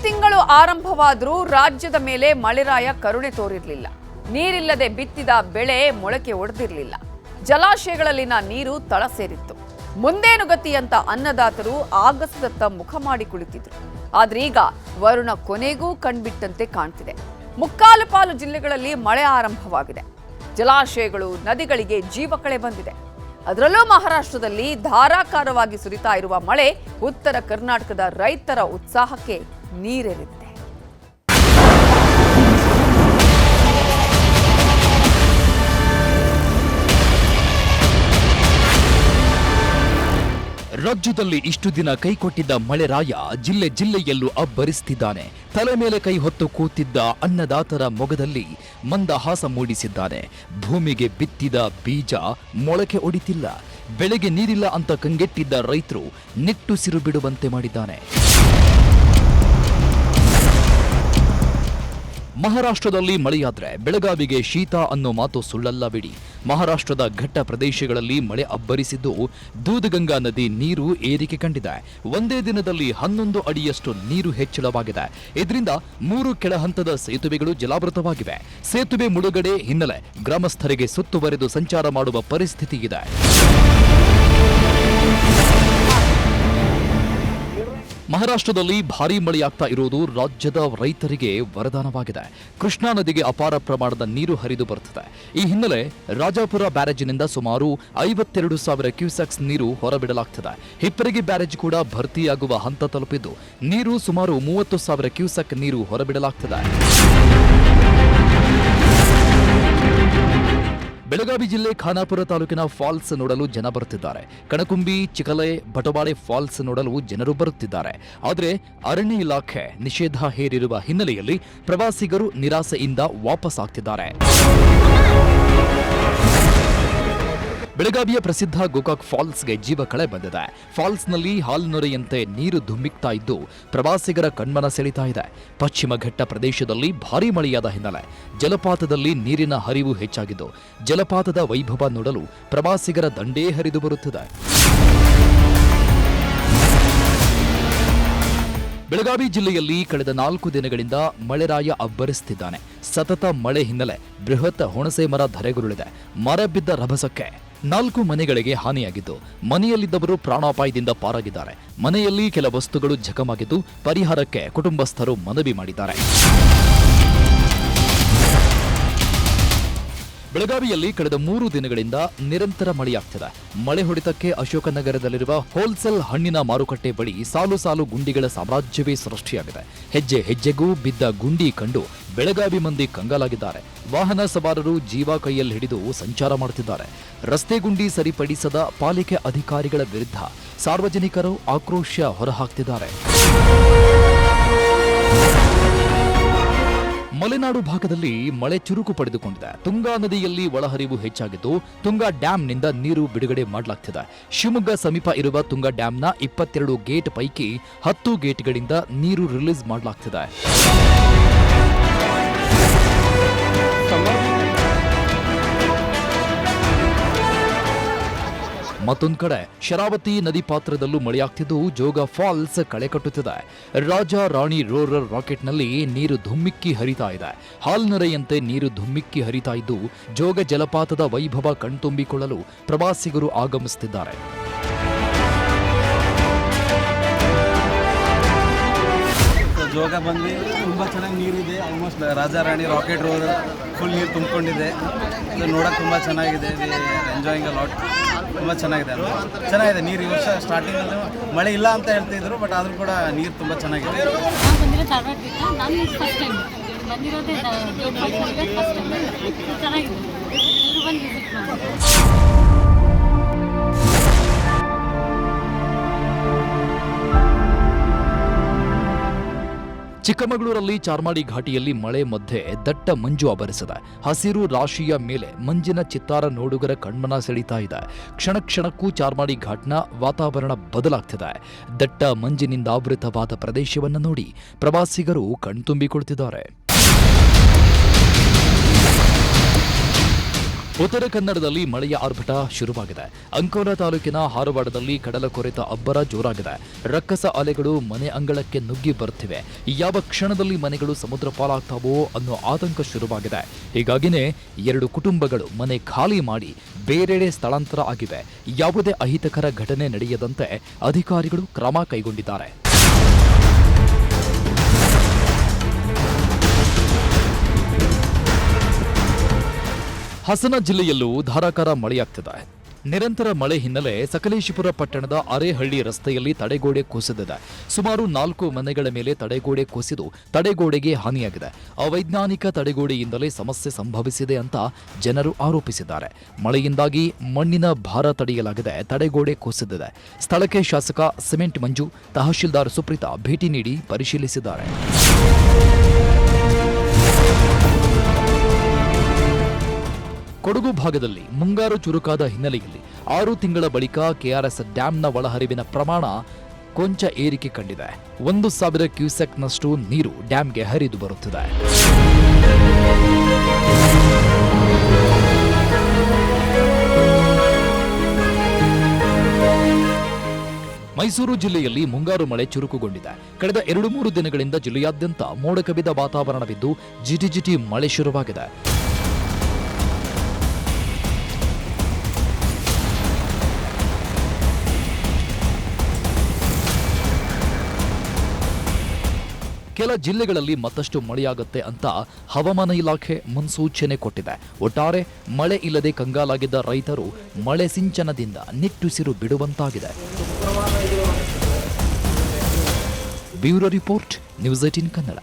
ತಿಂಗಳು ಆರಂಭವಾದರೂ ರಾಜ್ಯದ ಮೇಲೆ ಮಳೆರಾಯ ಕರುಣೆ ತೋರಿರಲಿಲ್ಲ. ನೀರಿಲ್ಲದೆ ಬಿತ್ತಿದ ಬೆಳೆ ಮೊಳಕೆ ಒಡೆದಿರಲಿಲ್ಲ. ಜಲಾಶಯಗಳಲ್ಲಿನ ನೀರು ತಳ ಸೇರಿತ್ತು. ಮುಂದೇನು ಗತಿ ಅಂತ ಅನ್ನದಾತರು ಆಗಸದತ್ತ ಮುಖ ಮಾಡಿ ಕುಳಿತಿದ್ರು. ಆದ್ರೀಗ ವರುಣ ಕೊನೆಗೂ ಕಣ್ಬಿಟ್ಟಂತೆ ಕಾಣ್ತಿದೆ. ಮುಕ್ಕಾಲು ಪಾಲು ಜಿಲ್ಲೆಗಳಲ್ಲಿ ಮಳೆ ಆರಂಭವಾಗಿದೆ. ಜಲಾಶಯಗಳು, ನದಿಗಳಿಗೆ ಜೀವಕಳೆ ಬಂದಿದೆ. ಅದರಲ್ಲೂ ಮಹಾರಾಷ್ಟ್ರದಲ್ಲಿ ಧಾರಾಕಾರವಾಗಿ ಸುರಿತಾ ಇರುವ ಮಳೆ ಉತ್ತರ ಕರ್ನಾಟಕದ ರೈತರ ಉತ್ಸಾಹಕ್ಕೆ ನೀರೆರೆದಿದೆ. ರಾಜ್ಯದಲ್ಲಿ ಇಷ್ಟು ದಿನ ಕೈಕೊಟ್ಟಿದ್ದ ಮಳೆರಾಯ ಜಿಲ್ಲೆ ಜಿಲ್ಲೆಯಲ್ಲೂ ಅಬ್ಬರಿಸುತ್ತಿದ್ದಾನೆ. ತಲೆ ಮೇಲೆ ಕೈ ಹೊತ್ತು ಕೂತಿದ್ದ ಅನ್ನದಾತರ ಮೊಗದಲ್ಲಿ ಮಂದಹಾಸ ಮೂಡಿಸಿದ್ದಾನೆ. ಭೂಮಿಗೆ ಬಿತ್ತಿದ ಬೀಜ ಮೊಳಕೆ ಒಡಿತಿಲ್ಲ. ಬೆಳೆಗೆ ನೀರಿಲ್ಲ ಅಂತ ಕಂಗೆಟ್ಟಿದ್ದ ರೈತರು ನಿಟ್ಟುಸಿರು ಬಿಡುವಂತೆ ಮಾಡಿದ್ದಾನೆ. ಮಹಾರಾಷ್ಟ್ರದಲ್ಲಿ ಮಳೆಯಾದ್ರೆ ಬೆಳಗಾವಿಗೆ ಶೀತ ಅನ್ನೋ ಮಾತು ಸುಳ್ಳಲ್ಲ ಬಿಡಿ. ಮಹಾರಾಷ್ಟ್ರದ ಘಟ್ಟ ಪ್ರದೇಶಗಳಲ್ಲಿ ಮಳೆ ಅಬ್ಬರಿಸಿದ್ದು ದೂದಗಂಗಾ ನದಿ ನೀರು ಏರಿಕೆ ಕಂಡಿದೆ. ಒಂದೇ ದಿನದಲ್ಲಿ 11 ಅಡಿಯಷ್ಟು ನೀರು ಹೆಚ್ಚಳವಾಗಿದೆ. ಇದರಿಂದ 3 ಕೆಳಹಂತದ ಸೇತುವೆಗಳು ಜಲಾವೃತವಾಗಿವೆ. ಸೇತುವೆ ಮುಳುಗಡೆ ಹಿನ್ನೆಲೆ ಗ್ರಾಮಸ್ಥರಿಗೆ ಸುತ್ತುವರೆದು ಸಂಚಾರ ಮಾಡುವ ಪರಿಸ್ಥಿತಿ ಇದೆ. ಮಹಾರಾಷ್ಟ್ರದಲ್ಲಿ ಭಾರೀ ಮಳೆಯಾಗ್ತಾ ಇರುವುದು ರಾಜ್ಯದ ರೈತರಿಗೆ ವರದಾನವಾಗಿದೆ. ಕೃಷ್ಣಾ ನದಿಗೆ ಅಪಾರ ಪ್ರಮಾಣದ ನೀರು ಹರಿದು ಬರುತ್ತದೆ. ಈ ಹಿನ್ನೆಲೆ ರಾಜಾಪುರ ಬ್ಯಾರೇಜಿನಿಂದ ಸುಮಾರು 52,000 ಕ್ಯೂಸೆಕ್ಸ್ ನೀರು ಹೊರಬಿಡಲಾಗ್ತದೆ. ಹಿಪ್ಪರಗಿ ಬ್ಯಾರೇಜ್ ಕೂಡ ಭರ್ತಿಯಾಗುವ ಹಂತ ತಲುಪಿದ್ದು ನೀರು ಸುಮಾರು 30,000 ಕ್ಯೂಸೆಕ್ ನೀರು ಹೊರಬಿಡಲಾಗ್ತದೆ. ಬೆಳಗಾವಿ ಜಿಲ್ಲೆ ಖಾನಾಪುರ ತಾಲೂಕಿನ ಫಾಲ್ಸ್ ನೋಡಲು ಜನ ಬರುತ್ತಿದ್ದಾರೆ. ಕಣಕುಂಬಿ, ಚಿಕಲೆ, ಬಟವಾಡೆ ಫಾಲ್ಸ್ ನೋಡಲು ಜನರು ಬರುತ್ತಿದ್ದಾರೆ. ಆದರೆ ಅರಣ್ಯ ಇಲಾಖೆ ನಿಷೇಧ ಹೇರಿರುವ ಹಿನ್ನೆಲೆಯಲ್ಲಿ ಪ್ರವಾಸಿಗರು ನಿರಾಸೆಯಿಂದ ವಾಪಸ್ ಆಗ್ತಿದ್ದಾರೆ. ಬೆಳಗಾವಿಯ ಪ್ರಸಿದ್ಧ ಗೋಕಾಕ್ ಫಾಲ್ಸ್ಗೆ ಜೀವ ಕಳೆ ಬಂದಿದೆ. ಫಾಲ್ಸ್ನಲ್ಲಿ ಹಾಲ್ನೊರೆಯಂತೆ ನೀರು ಧುಮ್ಮಿಕ್ತಾ ಇದ್ದು ಪ್ರವಾಸಿಗರ ಕಣ್ಮನ ಸೆಳೀತಾ ಇದೆ. ಪಶ್ಚಿಮ ಘಟ್ಟ ಪ್ರದೇಶದಲ್ಲಿ ಭಾರೀ ಮಳೆಯಾದ ಹಿನ್ನೆಲೆ ಜಲಪಾತದಲ್ಲಿ ನೀರಿನ ಹರಿವು ಹೆಚ್ಚಾಗಿದ್ದು ಜಲಪಾತದ ವೈಭವ ನೋಡಲು ಪ್ರವಾಸಿಗರ ದಂಡೇ ಹರಿದು ಬರುತ್ತಿದೆ. ಬೆಳಗಾವಿ ಜಿಲ್ಲೆಯಲ್ಲಿ ಕಳೆದ 4 ದಿನಗಳಿಂದ ಮಳೆರಾಯ ಅಬ್ಬರಿಸುತ್ತಿದ್ದಾನೆ. ಸತತ ಮಳೆ ಹಿನ್ನೆಲೆ ಬೃಹತ್ ಹುಣಸೆ ಮರ ಧರೆಗುರುಳಿದೆ. ಮರ ಬಿದ್ದ ರಭಸಕ್ಕೆ 4 ಮನೆಗಳಿಗೆ ಹಾನಿಯಾಗಿದ್ದು ಮನೆಯಲ್ಲಿದ್ದವರು ಪ್ರಾಣಾಪಾಯದಿಂದ ಪಾರಾಗಿದ್ದಾರೆ. ಮನೆಯಲ್ಲಿ ಕೆಲ ವಸ್ತುಗಳು ಜಖಮಾಗಿದ್ದು ಪರಿಹಾರಕ್ಕೆ ಕುಟುಂಬಸ್ಥರು ಮನವಿ ಮಾಡಿದ್ದಾರೆ. ಬೆಳಗಾವಿಯಲ್ಲಿ ಕಳೆದ 3 ದಿನಗಳಿಂದ ನಿರಂತರ ಮಳೆಯಾಗ್ತಿದೆ. ಮಳೆ ಹೊಡೆತಕ್ಕೆ ಅಶೋಕನಗರದಲ್ಲಿರುವ ಹೋಲ್ಸೇಲ್ ಹಣ್ಣಿನ ಮಾರುಕಟ್ಟೆ ಬಳಿ ಸಾಲು ಸಾಲು ಗುಂಡಿಗಳ ಸಾಮ್ರಾಜ್ಯವೇ ಸೃಷ್ಟಿಯಾಗಿದೆ. ಹೆಜ್ಜೆ ಹೆಜ್ಜೆಗೂ ಬಿದ್ದ ಗುಂಡಿ ಕಂಡು ಬೆಳಗಾವಿ ಮಂದಿ ಕಂಗಾಲಾಗಿದ್ದಾರೆ. ವಾಹನ ಸವಾರರು ಜೀವ ಕೈಯಲ್ಲಿ ಹಿಡಿದು ಸಂಚಾರ ಮಾಡುತ್ತಿದ್ದಾರೆ. ರಸ್ತೆ ಗುಂಡಿ ಸರಿಪಡಿಸದ ಪಾಲಿಕೆ ಅಧಿಕಾರಿಗಳ ವಿರುದ್ಧ ಸಾರ್ವಜನಿಕರು ಆಕ್ರೋಶ ಹೊರಹಾಕ್ತಿದ್ದಾರೆ. ಮಲೆನಾಡು ಭಾಗದಲ್ಲಿ ಮಳೆ ಚುರುಕು ಪಡೆದುಕೊಂಡಿದೆ. ತುಂಗಾ ನದಿಯಲ್ಲಿ ಒಳಹರಿವು ಹೆಚ್ಚಾಗಿದ್ದು ತುಂಗಾ ಡ್ಯಾಂನಿಂದ ನೀರು ಬಿಡುಗಡೆ ಮಾಡಲಾಗ್ತಿದೆ. ಶಿವಮೊಗ್ಗ ಸಮೀಪ ಇರುವ ತುಂಗಾ ಡ್ಯಾಂನ 22 ಗೇಟ್ ಪೈಕಿ 10 ಗೇಟ್ಗಳಿಂದ ನೀರು ರಿಲೀಸ್ ಮಾಡಲಾಗ್ತಿದೆ. ಮತ್ತೊಂದು ಕಡೆ ಶರಾವತಿ ನದಿ ಪಾತ್ರದಲ್ಲೂ ಮಳೆಯಾಗ್ತಿದ್ದು ಜೋಗ ಫಾಲ್ಸ್ ಕಳೆ ಕಟ್ಟುತ್ತಿದೆ. ರಾಜ ರಾಣಿ ರೋರರ್ ರಾಕೆಟ್ನಲ್ಲಿ ನೀರು ಧುಮ್ಮಿಕ್ಕಿ ಹರಿತಾ ಇದೆ. ಹಾಲ್ನೊರೆಯಂತೆ ನೀರು ಧುಮ್ಮಿಕ್ಕಿ ಹರಿತಾ ಇದ್ದು ಜೋಗ ಜಲಪಾತದ ವೈಭವ ಕಣ್ತುಂಬಿಕೊಳ್ಳಲು ಪ್ರವಾಸಿಗರು ಆಗಮಿಸುತ್ತಿದ್ದಾರೆ. ಜೋಗ ಬಂದು ತುಂಬ ಚೆನ್ನಾಗಿ ನೀರಿದೆ. ಆಲ್ಮೋಸ್ಟ್ ರಾಜಾ ರಾಣಿ ರಾಕೆಟ್ ರೋಡ್ ಫುಲ್ ನೀರು ತುಂಬಿಕೊಂಡಿದೆ. ಇದು ನೋಡೋಕೆ ತುಂಬ ಚೆನ್ನಾಗಿದೆ. Enjoying a lot. ತುಂಬ ಚೆನ್ನಾಗಿದೆ ನೀರು. ಈ ವರ್ಷ ಸ್ಟಾರ್ಟಿಂಗಲ್ಲಿ ಮಳೆ ಇಲ್ಲ ಅಂತ ಹೇಳ್ತಿದ್ರು, ಬಟ್ ಆದರೂ ಕೂಡ ನೀರು ತುಂಬ ಚೆನ್ನಾಗಿದೆ. ಚಿಕ್ಕಮಗಳೂರಲ್ಲಿ ಚಾರ್ಮಾಡಿ ಘಾಟಿಯಲ್ಲಿ ಮಳೆ ಮಧ್ಯೆ ದಟ್ಟ ಮಂಜು ಆವರಿಸಿದೆ. ಹಸಿರು ರಾಶಿಯ ಮೇಲೆ ಮಂಜಿನ ಚಿತ್ತಾರ ನೋಡುಗರ ಕಣ್ಮನ ಸೆಳೀತಾ ಇದೆ. ಕ್ಷಣ ಕ್ಷಣಕ್ಕೂ ಚಾರ್ಮಾಡಿ ಘಾಟ್ನ ವಾತಾವರಣ ಬದಲಾಗ್ತಿದೆ. ದಟ್ಟ ಮಂಜಿನಿಂದ ಆವೃತವಾದ ಪ್ರದೇಶವನ್ನು ನೋಡಿ ಪ್ರವಾಸಿಗರು ಕಣ್ತುಂಬಿಕೊಳ್ತಿದ್ದಾರೆ. ಉತ್ತರ ಕನ್ನಡದಲ್ಲಿ ಮಳೆಯ ಆರ್ಭಟ ಶುರುವಾಗಿದೆ. ಅಂಕೋಲಾ ತಾಲೂಕಿನ ಹಾರವಾಡದಲ್ಲಿ ಕಡಲ ಕೊರೆತ ಅಬ್ಬರ ಜೋರಾಗಿದೆ. ರಕ್ಕಸ ಅಲೆಗಳು ಮನೆ ಅಂಗಳಕ್ಕೆ ನುಗ್ಗಿ ಬರುತ್ತಿವೆ. ಯಾವ ಕ್ಷಣದಲ್ಲಿ ಮನೆಗಳು ಸಮುದ್ರ ಪಾಲಾಗ್ತಾವೋ ಅನ್ನೋ ಆತಂಕ ಶುರುವಾಗಿದೆ. ಹೀಗಾಗಿನೇ 2 ಕುಟುಂಬಗಳು ಮನೆ ಖಾಲಿ ಮಾಡಿ ಬೇರೆಡೆ ಸ್ಥಳಾಂತರ ಆಗಿವೆ. ಯಾವುದೇ ಅಹಿತಕರ ಘಟನೆ ನಡೆಯದಂತೆ ಅಧಿಕಾರಿಗಳು ಕ್ರಮ ಕೈಗೊಂಡಿದ್ದಾರೆ. ಹಾಸನ ಜಿಲ್ಲೆಯಲ್ಲೂ ಧಾರಾಕಾರ ಮಳೆಯಾಗ್ತಿದೆ. ನಿರಂತರ ಮಳೆ ಹಿನ್ನೆಲೆ ಸಕಲೇಶಪುರ ಪಟ್ಟಣದ ಅರೇಹಳ್ಳಿ ರಸ್ತೆಯಲ್ಲಿ ತಡೆಗೋಡೆ ಕುಸಿದಿದೆ. ಸುಮಾರು 4 ಮನೆಗಳ ಮೇಲೆ ತಡೆಗೋಡೆ ಕುಸಿದು ತಡೆಗೋಡೆಗೆ ಹಾನಿಯಾಗಿದೆ. ಅವೈಜ್ಞಾನಿಕ ತಡೆಗೋಡೆಯಿಂದಲೇ ಸಮಸ್ಯೆ ಸಂಭವಿಸಿದೆ ಅಂತ ಜನರು ಆರೋಪಿಸಿದ್ದಾರೆ. ಮಳೆಯಿಂದಾಗಿ ಮಣ್ಣಿನ ಭಾರ ತಡೆಯಲಾಗದೆ ತಡೆಗೋಡೆ ಕುಸಿದಿದೆ. ಸ್ಥಳಕ್ಕೆ ಶಾಸಕ ಸಿಮೆಂಟ್ ಮಂಜು, ತಹಶೀಲ್ದಾರ್ ಸುಪ್ರೀತಾ ಭೇಟಿ ನೀಡಿ ಪರಿಶೀಲಿಸಿದ್ದಾರೆ. ಕೊಡಗು ಭಾಗದಲ್ಲಿ ಮುಂಗಾರು ಚುರುಕಾದ ಹಿನ್ನೆಲೆಯಲ್ಲಿ 6 ತಿಂಗಳ ಬಳಿಕ ಕೆಆರ್ಎಸ್ ಡ್ಯಾಂನ ಒಳಹರಿವಿನ ಪ್ರಮಾಣ ಕೊಂಚ ಏರಿಕೆ ಕಂಡಿದೆ. 1,000 ಕ್ಯೂಸೆಕ್ನಷ್ಟು ನೀರು ಡ್ಯಾಂಗೆ ಹರಿದು ಬರುತ್ತಿದೆ. ಮೈಸೂರು ಜಿಲ್ಲೆಯಲ್ಲಿ ಮುಂಗಾರು ಮಳೆ ಚುರುಕುಗೊಂಡಿದೆ. ಕಳೆದ 2-3 ದಿನಗಳಿಂದ ಜಿಲ್ಲೆಯಾದ್ಯಂತ ಮೋಡ ಕವಿದ ವಾತಾವರಣವಿದ್ದು ಜಿಟಿಜಿಟಿ ಮಳೆ ಶುರುವಾಗಿದೆ. ಕೆಲ ಜಿಲ್ಲೆಗಳಲ್ಲಿ ಮತ್ತಷ್ಟು ಮಳೆಯಾಗುತ್ತೆ ಅಂತ ಹವಾಮಾನ ಇಲಾಖೆ ಮುನ್ಸೂಚನೆ ಕೊಟ್ಟಿದೆ. ಒಟ್ಟಾರೆ ಮಳೆ ಇಲ್ಲದೆ ಕಂಗಾಲಾಗಿದ್ದ ರೈತರು ಮಳೆ ಸಿಂಚನದಿಂದ ನಿಟ್ಟುಸಿರು ಬಿಡುವಂತಾಗಿದೆ. Bureau report, news 18 Kannada.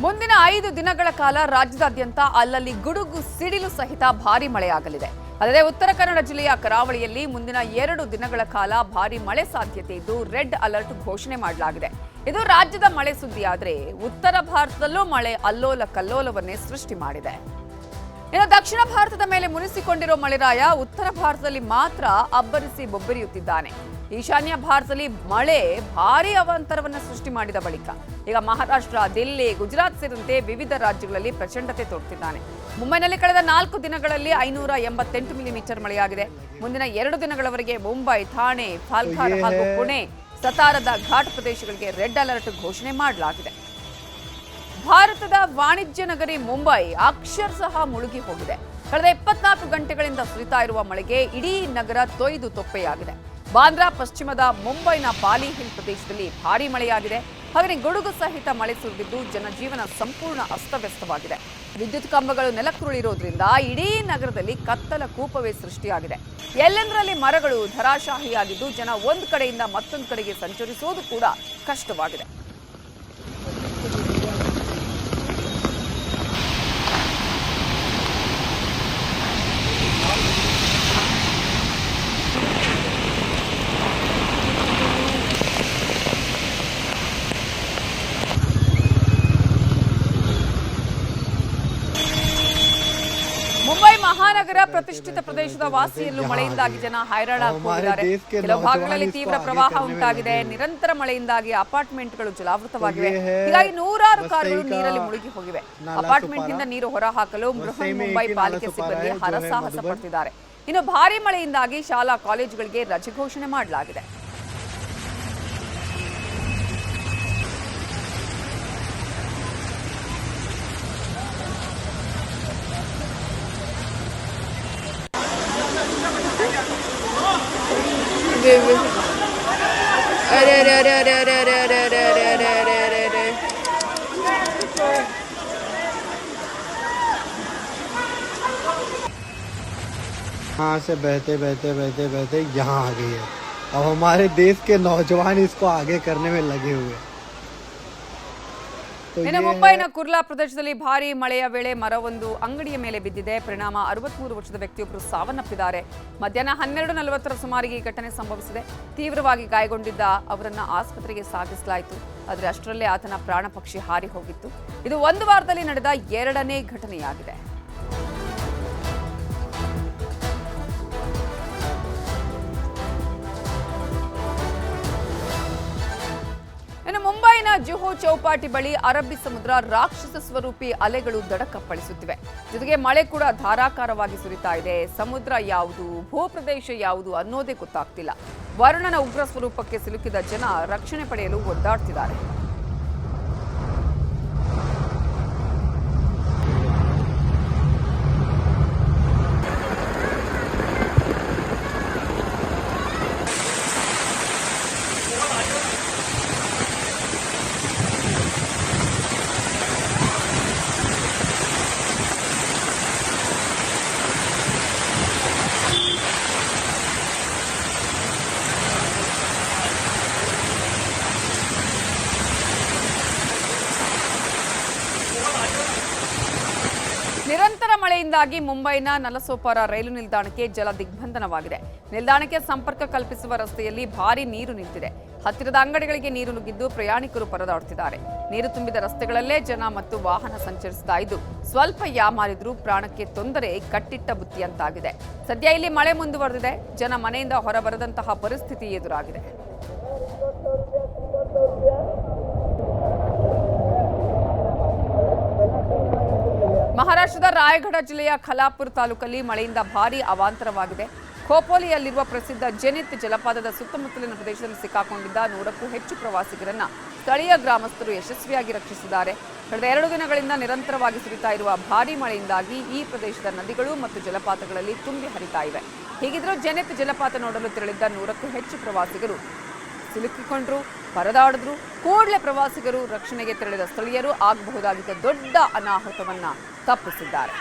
ಮುಂದಿನ 5 ದಿನಗಳ ಕಾಲ ರಾಜ್ಯದಾದ್ಯಂತ ಅಲ್ಲಲ್ಲಿ ಗುಡುಗು ಸಿಡಿಲು ಸಹಿತ ಭಾರೀ ಮಳೆಯಾಗಲಿದೆ. ಅಲ್ಲದೆ ಉತ್ತರ ಕನ್ನಡ ಜಿಲ್ಲೆಯ ಕರಾವಳಿಯಲ್ಲಿ ಮುಂದಿನ 2 ದಿನಗಳ ಕಾಲ ಭಾರೀ ಮಳೆ ಸಾಧ್ಯತೆ ಇದ್ದು ರೆಡ್ ಅಲರ್ಟ್ ಘೋಷಣೆ ಮಾಡಲಾಗಿದೆ. ಇದು ರಾಜ್ಯದ ಮಳೆ ಸುದ್ದಿಯಾದರೆ ಉತ್ತರ ಭಾರತದಲ್ಲೂ ಮಳೆ ಅಲ್ಲೋಲ ಕಲ್ಲೋಲವನ್ನೇ ಸೃಷ್ಟಿ ಮಾಡಿದೆ. ಇನ್ನು ದಕ್ಷಿಣ ಭಾರತದ ಮೇಲೆ ಮುನಿಸಿಕೊಂಡಿರೋ ಮಳೆರಾಯ ಉತ್ತರ ಭಾರತದಲ್ಲಿ ಮಾತ್ರ ಅಬ್ಬರಿಸಿ ಬೊಬ್ಬರಿಯುತ್ತಿದ್ದಾನೆ. ಈಶಾನ್ಯ ಭಾರತದಲ್ಲಿ ಮಳೆ ಭಾರೀ ಅವಾಂತರವನ್ನು ಸೃಷ್ಟಿ ಮಾಡಿದ ಬಳಿಕ ಈಗ ಮಹಾರಾಷ್ಟ್ರ, ದಿಲ್ಲಿ, ಗುಜರಾತ್ ಸೇರಿದಂತೆ ವಿವಿಧ ರಾಜ್ಯಗಳಲ್ಲಿ ಪ್ರಚಂಡತೆ ತೋರುತ್ತಿದ್ದಾನೆ. ಮುಂಬೈನಲ್ಲಿ ಕಳೆದ 4 ದಿನಗಳಲ್ಲಿ 588 ಮಿಲಿಮೀಟರ್ ಮಳೆಯಾಗಿದೆ. ಮುಂದಿನ 2 ದಿನಗಳವರೆಗೆ ಮುಂಬೈ, ಥಾಣೆ, ಪಾಲ್ಘಾರ್ ಹಾಗೂ ಪುಣೆ, ಸತಾರದ ಘಾಟ್ ಪ್ರದೇಶಗಳಿಗೆ ರೆಡ್ ಅಲರ್ಟ್ ಘೋಷಣೆ ಮಾಡಲಾಗಿದೆ. ಭಾರತದ ವಾಣಿಜ್ಯ ನಗರಿ ಮುಂಬೈ ಅಕ್ಷರಶಃ ಮುಳುಗಿ ಹೋಗಿದೆ. ಕಳೆದ 24 ಗಂಟೆಗಳಿಂದ ಸುರಿತಾ ಇರುವ ಮಳೆಗೆ ಇಡೀ ನಗರ ತೊಯ್ದು ತೊಪ್ಪೆಯಾಗಿದೆ. ಬಾಂದ್ರಾ ಪಶ್ಚಿಮದ ಮುಂಬೈನ ಪಾಲಿ ಹಿಲ್ ಪ್ರದೇಶದಲ್ಲಿ ಭಾರೀ ಮಳೆಯಾಗಿದೆ. ಹಾಗೆ ಗುಡುಗು ಸಹಿತ ಮಳೆ ಸುರಿದಿದ್ದು ಜನಜೀವನ ಸಂಪೂರ್ಣ ಅಸ್ತವ್ಯಸ್ತವಾಗಿದೆ. ವಿದ್ಯುತ್ ಕಂಬಗಳು ನೆಲಕ್ಕುರುಳಿರೋದ್ರಿಂದ ಇಡೀ ನಗರದಲ್ಲಿ ಕತ್ತಲ ಕೂಪವೇ ಸೃಷ್ಟಿಯಾಗಿದೆ. ಎಲ್ಲೆಂದರಲ್ಲಿ ಮರಗಳು ಧರಾಶಾಹಿಯಾಗಿದ್ದು ಜನ ಒಂದು ಕಡೆಯಿಂದ ಮತ್ತೊಂದು ಕಡೆಗೆ ಸಂಚರಿಸುವುದು ಕೂಡ ಕಷ್ಟವಾಗಿದೆ. ಮುಂಬೈ ಮಹಾನಗರ ಪ್ರತಿಷ್ಠಿತ ಪ್ರದೇಶದ ವಾಸಿಯಲ್ಲೂ ಮಳೆಯಿಂದಾಗಿ ಜನ ಹೈರಾಣಾಗಿದ್ದಾರೆ. ಕೆಲವು ಭಾಗಗಳಲ್ಲಿ ತೀವ್ರ ಪ್ರವಾಹ ಉಂಟಾಗಿದೆ. ನಿರಂತರ ಮಳೆಯಿಂದಾಗಿ ಅಪಾರ್ಟ್ಮೆಂಟ್ಗಳು ಜಲಾವೃತವಾಗಿವೆ. ಹೀಗಾಗಿ ನೂರಾರು ಕಾರುಗಳು ನೀರಲ್ಲಿ ಮುಳುಗಿ ಹೋಗಿವೆ. ಅಪಾರ್ಟ್ಮೆಂಟ್ನಿಂದ ನೀರು ಹೊರಹಾಕಲು ಬೃಹನ್ ಮುಂಬೈ ಪಾಲಿಕೆ ಸಿಬ್ಬಂದಿ ಹರಸಾಹಸ ಪಡ್ತಿದ್ದಾರೆ. ಇನ್ನು ಭಾರೀ ಮಳೆಯಿಂದಾಗಿ ಶಾಲಾ ಕಾಲೇಜುಗಳಿಗೆ ರಜೆ ಘೋಷಣೆ ಮಾಡಲಾಗಿದೆ. अरे अरे अरे अरे अरे अरे अरे अरे अरे अरे अरे अरे अरे यहाँ से बहते बहते बहते बहते यहाँ आ गई है. अब हमारे देश के नौजवान इसको आगे करने में लगे हुए हैं. ಇನ್ನು ಮುಂಬೈನ ಕುರ್ಲಾ ಪ್ರದೇಶದಲ್ಲಿ ಭಾರೀ ಮಳೆಯ ವೇಳೆ ಮರವೊಂದು ಅಂಗಡಿಯ ಮೇಲೆ ಬಿದ್ದಿದೆ. ಪರಿಣಾಮ 63 ವರ್ಷದ ವ್ಯಕ್ತಿಯೊಬ್ಬರು ಸಾವನ್ನಪ್ಪಿದ್ದಾರೆ. ಮಧ್ಯಾಹ್ನ 12:40 ಸುಮಾರಿಗೆ ಈ ಘಟನೆ ಸಂಭವಿಸಿದೆ. ತೀವ್ರವಾಗಿ ಗಾಯಗೊಂಡಿದ್ದ ಅವರನ್ನ ಆಸ್ಪತ್ರೆಗೆ ಸಾಗಿಸಲಾಯಿತು. ಆದರೆ ಅಷ್ಟರಲ್ಲೇ ಆತನ ಪ್ರಾಣ ಪಕ್ಷಿ ಹಾರಿ ಹೋಗಿತ್ತು. ಇದು ಒಂದು ವಾರದಲ್ಲಿ ನಡೆದ 2ನೇ ಘಟನೆಯಾಗಿದೆ. ಇನ್ನು ಮುಂಬೈನ ಜುಹು ಚೌಪಾಟಿ ಬಳಿ ಅರಬ್ಬಿ ಸಮುದ್ರ ರಾಕ್ಷಸ ಸ್ವರೂಪಿ ಅಲೆಗಳು ದಡಕ್ಕಪ್ಪಳಿಸುತ್ತಿವೆ. ಜೊತೆಗೆ ಮಳೆ ಕೂಡ ಧಾರಾಕಾರವಾಗಿ ಸುರಿತಾ ಇದೆ. ಸಮುದ್ರ ಯಾವುದು, ಭೂಪ್ರದೇಶ ಯಾವುದು ಅನ್ನೋದೇ ಗೊತ್ತಾಗ್ತಿಲ್ಲ. ವರುಣನ ಉಗ್ರ ಸ್ವರೂಪಕ್ಕೆ ಸಿಲುಕಿದ ಜನ ರಕ್ಷಣೆ ಪಡೆಯಲು ಒದ್ದಾಡ್ತಿದ್ದಾರೆ. ನಿರಂತರ ಮಳೆಯಿಂದಾಗಿ ಮುಂಬೈನ ನಲಸೋಪಾರ ರೈಲು ನಿಲ್ದಾಣಕ್ಕೆ ಜಲ ದಿಗ್ಬಂಧನವಾಗಿದೆ. ನಿಲ್ದಾಣಕ್ಕೆ ಸಂಪರ್ಕ ಕಲ್ಪಿಸುವ ರಸ್ತೆಯಲ್ಲಿ ಭಾರೀ ನೀರು ನಿಂತಿದೆ. ಹತ್ತಿರದ ಅಂಗಡಿಗಳಿಗೆ ನೀರು ನುಗ್ಗಿದ್ದು ಪ್ರಯಾಣಿಕರು ಪರದಾಡುತ್ತಿದ್ದಾರೆ. ನೀರು ತುಂಬಿದ ರಸ್ತೆಗಳಲ್ಲೇ ಜನ ಮತ್ತು ವಾಹನ ಸಂಚರಿಸ್ತಾ ಇದ್ದು ಸ್ವಲ್ಪ ಯಾಮಾರಿದ್ರೂ ಪ್ರಾಣಕ್ಕೆ ತೊಂದರೆ ಕಟ್ಟಿಟ್ಟ ಬುತ್ತಿಯಂತಾಗಿದೆ. ಸದ್ಯ ಇಲ್ಲಿ ಮಳೆ ಮುಂದುವರೆದಿದೆ. ಜನ ಮನೆಯಿಂದ ಹೊರಬರದಂತಹ ಪರಿಸ್ಥಿತಿ ಎದುರಾಗಿದೆ. ಮಹಾರಾಷ್ಟ್ರದ ರಾಯಗಢ ಜಿಲ್ಲೆಯ ಖಲಾಪುರ ತಾಲೂಕಲ್ಲಿ ಮಳೆಯಿಂದ ಭಾರೀ ಅವಾಂತರವಾಗಿದೆ. ಖೋಪೋಲಿಯಲ್ಲಿರುವ ಪ್ರಸಿದ್ಧ ಜೆನಿತ್ ಜಲಪಾತದ ಸುತ್ತಮುತ್ತಲಿನ ಪ್ರದೇಶದಲ್ಲಿ ಸಿಕ್ಕಾಕೊಂಡಿದ್ದ 100ಕ್ಕೂ ಹೆಚ್ಚು ಪ್ರವಾಸಿಗರನ್ನ ಸ್ಥಳೀಯ ಗ್ರಾಮಸ್ಥರು ಯಶಸ್ವಿಯಾಗಿ ರಕ್ಷಿಸಿದ್ದಾರೆ. ಕಳೆದ 2 ದಿನಗಳಿಂದ ನಿರಂತರವಾಗಿ ಸುರಿತಾ ಇರುವ ಭಾರೀ ಮಳೆಯಿಂದಾಗಿ ಈ ಪ್ರದೇಶದ ನದಿಗಳು ಮತ್ತು ಜಲಪಾತಗಳಲ್ಲಿ ತುಂಬಿ ಹರಿತಾ ಇವೆ. ಹೀಗಿದ್ರೂ ಜೆನಿತ್ ಜಲಪಾತ ನೋಡಲು ತೆರಳಿದ್ದ 100ಕ್ಕೂ ಹೆಚ್ಚು ಪ್ರವಾಸಿಗರು ಸಿಲುಕಿಕೊಂಡ್ರು, ಪರದಾಡಿದ್ರು. ಕೂಡಲೇ ಪ್ರವಾಸಿಗರು ರಕ್ಷಣೆಗೆ ತೆರಳಿದ ಸ್ಥಳೀಯರು ಆಗಬಹುದಾಗಿದ್ದ ದೊಡ್ಡ ಅನಾಹುತವನ್ನ ತಪ್ಪಿಸಿದ್ದಾರೆ.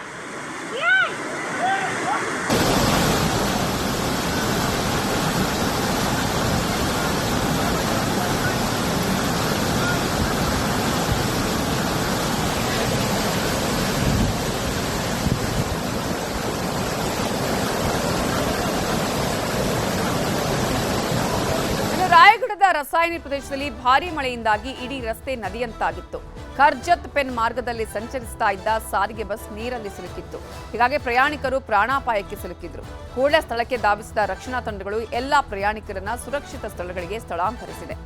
ರಾಯಗಢದ ರಸಾಯನಿ ಪ್ರದೇಶದಲ್ಲಿ ಭಾರೀ ಮಳೆಯಿಂದಾಗಿ ಇಡೀ ರಸ್ತೆ ನದಿಯಂತಾಗಿತ್ತು. ಕರ್ಜತ್ ಪೆನ್ ಮಾರ್ಗದಲ್ಲಿ ಸಂಚರಿಸ್ತಾ ಇದ್ದ ಸಾರಿಗೆ ಬಸ್ ನೀರಲ್ಲಿ ಸಿಲುಕಿತ್ತು. ಹೀಗಾಗಿ ಪ್ರಯಾಣಿಕರು ಪ್ರಾಣಾಪಾಯಕ್ಕೆ ಸಿಲುಕಿದ್ರು. ಕೂಡಲೇ ಸ್ಥಳಕ್ಕೆ ಧಾವಿಸಿದ ರಕ್ಷಣಾ ತಂಡಗಳು ಎಲ್ಲಾ ಪ್ರಯಾಣಿಕರನ್ನ ಸುರಕ್ಷಿತ ಸ್ಥಳಗಳಿಗೆ ಸ್ಥಳಾಂತರಿಸಿದೆ.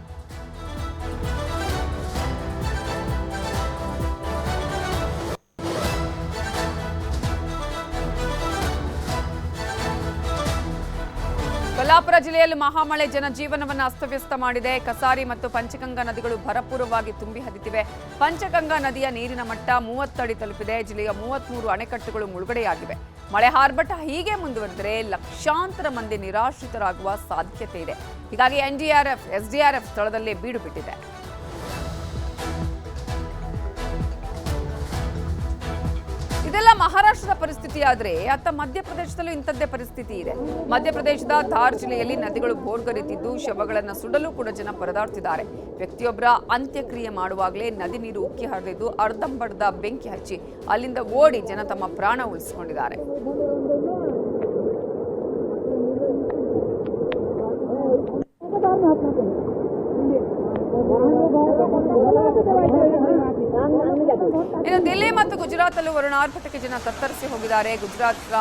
ಕೊಲ್ಲಾಪುರ ಜಿಲ್ಲೆಯಲ್ಲಿ ಮಹಾಮಳೆ ಜನಜೀವನವನ್ನು ಅಸ್ತವ್ಯಸ್ತ ಮಾಡಿದೆ. ಕಸಾರಿ ಮತ್ತು ಪಂಚಗಂಗಾ ನದಿಗಳು ಭರಪೂರವಾಗಿ ತುಂಬಿ ಹರಿತಿವೆ. ಪಂಚಗಂಗಾ ನದಿಯ ನೀರಿನ ಮಟ್ಟ 30 ಅಡಿ ತಲುಪಿದೆ. ಜಿಲ್ಲೆಯ 33 ಅಣೆಕಟ್ಟುಗಳು ಮುಳುಗಡೆಯಾಗಿವೆ. ಮಳೆ ಆರ್ಭಟ ಹೀಗೆ ಮುಂದುವರೆದರೆ ಲಕ್ಷಾಂತರ ಮಂದಿ ನಿರಾಶ್ರಿತರಾಗುವ ಸಾಧ್ಯತೆ ಇದೆ. ಹೀಗಾಗಿ ಎನ್ಡಿಆರ್ಎಫ್, ಎಸ್ಡಿಆರ್ಎಫ್ ಸ್ಥಳದಲ್ಲೇ ಬೀಡು ಬಿಟ್ಟಿದೆ. ಇದೆಲ್ಲ ಮಹಾರಾಷ್ಟ್ರದ ಪರಿಸ್ಥಿತಿ ಆದರೆ ಅತ್ತ ಮಧ್ಯಪ್ರದೇಶದಲ್ಲೂ ಇಂಥದ್ದೇ ಪರಿಸ್ಥಿತಿ ಇದೆ. ಮಧ್ಯಪ್ರದೇಶದ ಧಾರ್ ಜಿಲ್ಲೆಯಲ್ಲಿ ನದಿಗಳು ಭೋರ್ಗರೆತಿದ್ದು ಶವಗಳನ್ನು ಸುಡಲು ಕೂಡ ಜನ ಪರದಾಡ್ತಿದ್ದಾರೆ. ವ್ಯಕ್ತಿಯೊಬ್ಬರ ಅಂತ್ಯಕ್ರಿಯೆ ಮಾಡುವಾಗಲೇ ನದಿ ನೀರು ಉಕ್ಕಿ ಹರಿದಿದ್ದು ಅರ್ಧಂಬರ್ಧ ಬೆಂಕಿ ಹಚ್ಚಿ ಅಲ್ಲಿಂದ ಓಡಿ ಜನ ತಮ್ಮ ಪ್ರಾಣ ಉಳಿಸಿಕೊಂಡಿದ್ದಾರೆ. ಇನ್ನು ದಿಲ್ಲಿ ಮತ್ತು ಗುಜರಾತಲ್ಲೂ ವರುಣಾರ್ಭಟಕ್ಕೆ ಜನ ತತ್ತರಿಸಿ ಹೋಗಿದ್ದಾರೆ. ಗುಜರಾತ್ನ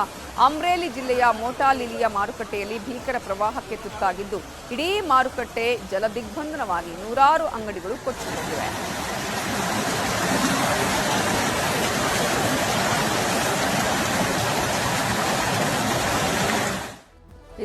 ಅಮ್ರೇಲಿ ಜಿಲ್ಲೆಯ ಮೋಟಾಲಿಲಿಯ ಮಾರುಕಟ್ಟೆಯಲ್ಲಿ ಭೀಕರ ಪ್ರವಾಹಕ್ಕೆ ತುತ್ತಾಗಿದ್ದು ಇಡೀ ಮಾರುಕಟ್ಟೆ ಜಲ ದಿಗ್ಬಂಧನವಾಗಿ 100 ಅಂಗಡಿಗಳು ಕೊಚ್ಚಿ ಹೋಗಿವೆ.